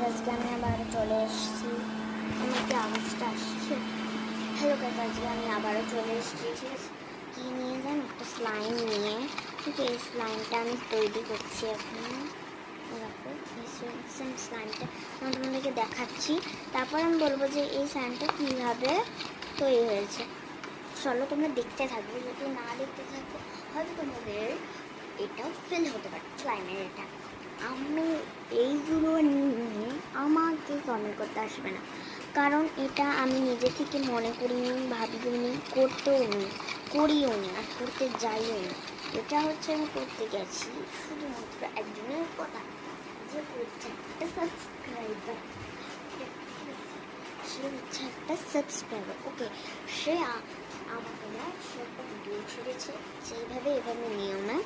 Guys, আজকে আমি আবারও চলে এসেছি। আমার কি আওয়াজটা আসছে? হ্যালো গাইজ, আজকে আমি আবারও চলে এসেছি। ঠিক আছে, কী নিয়ে যান? একটা স্লাইম নিয়ে। ঠিক আছে, এই স্লাইমটা আমি তৈরি করছি এখন। দেখো এই সেম স্লাইমটা আমি তোমাদেরকে দেখাচ্ছি, তারপর আমি বলবো যে এই স্লাইমটা কীভাবে তৈরি হয়েছে। চলো তোমরা দেখতে থাকবে, যদি না দেখতে থাকো হয়তো তোমাদের এটাও ফেল হতে পারে স্লাইমের এটা। আমি এইগুলো নিয়ে আমাকে কমেন্ট করতে আসবে না, কারণ এটা আমি নিজে থেকে মনে করিনি, ভাবিও নি, করতেও নি, করিও নি, আর করতে যাইও নি। এটা হচ্ছে আমি করতে গেছি শুধুমাত্র একজনের কথা, যে হচ্ছে একটা সাবস্ক্রাইবার। সে হচ্ছে একটা সাবস্ক্রাইবার। ওকে, সে আমাকে না সে একটা ভিডিও ছেড়েছে, সেইভাবে এভাবে নিও না।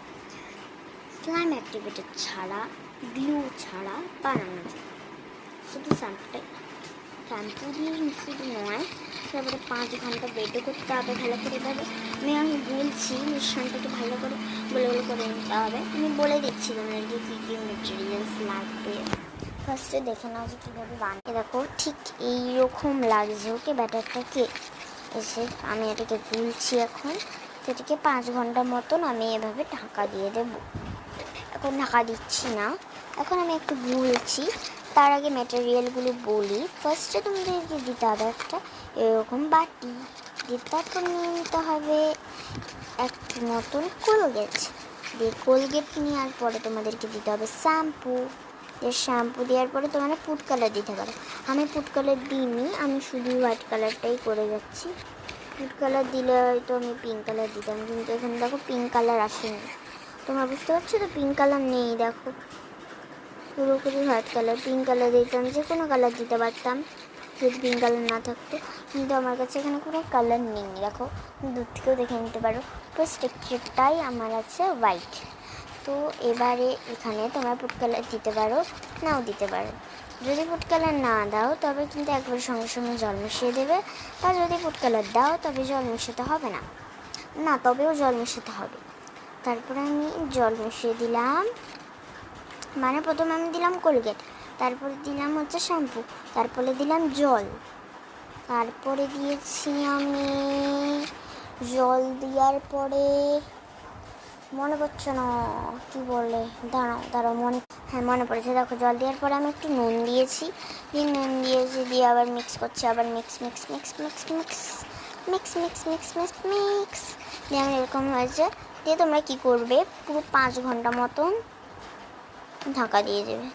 স্লাইম অ্যাক্টিভেটেড ছাড়া, গ্লু ছাড়া বানানো যায়। শুধু শ্যাম্পু দিয়ে শুধু নয়, তারপরে 5 ঘন্টা বেটে করতে হবে ভালো করে। এভাবে আমি বলছি মিশ্রণটাকে ভালো করে গোল করে নিতে হবে। আমি বলে দিচ্ছি তোমাদেরকে কী কী মেটেরিয়ালস লাগবে। ফার্স্টে দেখে নাও যে কীভাবে বানিয়ে। দেখো ঠিক এইরকম লাগছে। ওকে, ব্যাটারটাকে এসে আমি এটাকে গুলছি এখন। এটাকে 5 ঘন্টা মতন আমি এভাবে ঢাকা দিয়ে দেবো। এখন ঢাকা দিচ্ছি না, এখন আমি একটু গুলছি। তার আগে ম্যাটেরিয়ালগুলো বলি। ফার্স্টে তোমাদেরকে দিতে হবে একটা এরকম বাটি, দিয়ে তারপর নিয়ে নিতে হবে একটু মতন কোলগেট। দিয়ে কোলগেট নেওয়ার পরে তোমাদেরকে দিতে হবে শ্যাম্পু। শ্যাম্পু দেওয়ার পরে তোমরা ফুড কালার দিতে পারো। আমি ফুড কালার দিইনি, আমি শুধু হোয়াইট কালারটাই করে যাচ্ছি। ফুড কালার দিলে হয়তো আমি পিঙ্ক কালার দিতাম, কিন্তু এখানে দেখো পিঙ্ক কালার আসেনি। তোমরা বুঝতে পারছো তো, পিঙ্ক কালার নেই। দেখো পুরোপুরি হোয়াইট কালার। পিঙ্ক কালার দিতাম, যে কোনো কালার দিতে পারতাম যদি পিঙ্ক কালার না থাকতো, কিন্তু আমার কাছে এখানে কোনো কালার নেই। দেখো দূর থেকেও দেখে নিতে পারো। পুরো স্ট্রাকচারটাই আমার আছে হোয়াইট। তো এবারে এখানে তোমরা ফুড কালার দিতে পারো, নাও দিতে পারো। যদি ফুড কালার না দাও তবে কিন্তু একবার সঙ্গে সঙ্গে জল মিশিয়ে দেবে, আর যদি ফুড কালার দাও তবে জল মিশাতে হবে না, তবেও জল মিশাতে হবে। তারপরে আমি জল মিশিয়ে দিলাম, মানে প্রথমে আমি দিলাম কোলগেট, তারপরে দিলাম হচ্ছে শ্যাম্পু, তারপরে দিলাম জল, তারপরে দিয়েছি আমি জল দেওয়ার পরে মনে পড়ছে না কী বলে, দাঁড়াও মনে পড়েছে। দেখো জল দেওয়ার পরে আমি একটু নুন দিয়েছি, দিয়ে আবার মিক্স করছি, আবার মিক্স দিয়ে আমার এরকম হয়েছে। দিয়ে তোমরা কী করবে, পুরো 5 ঘন্টা মতন ঢাকা দিয়ে দেবে।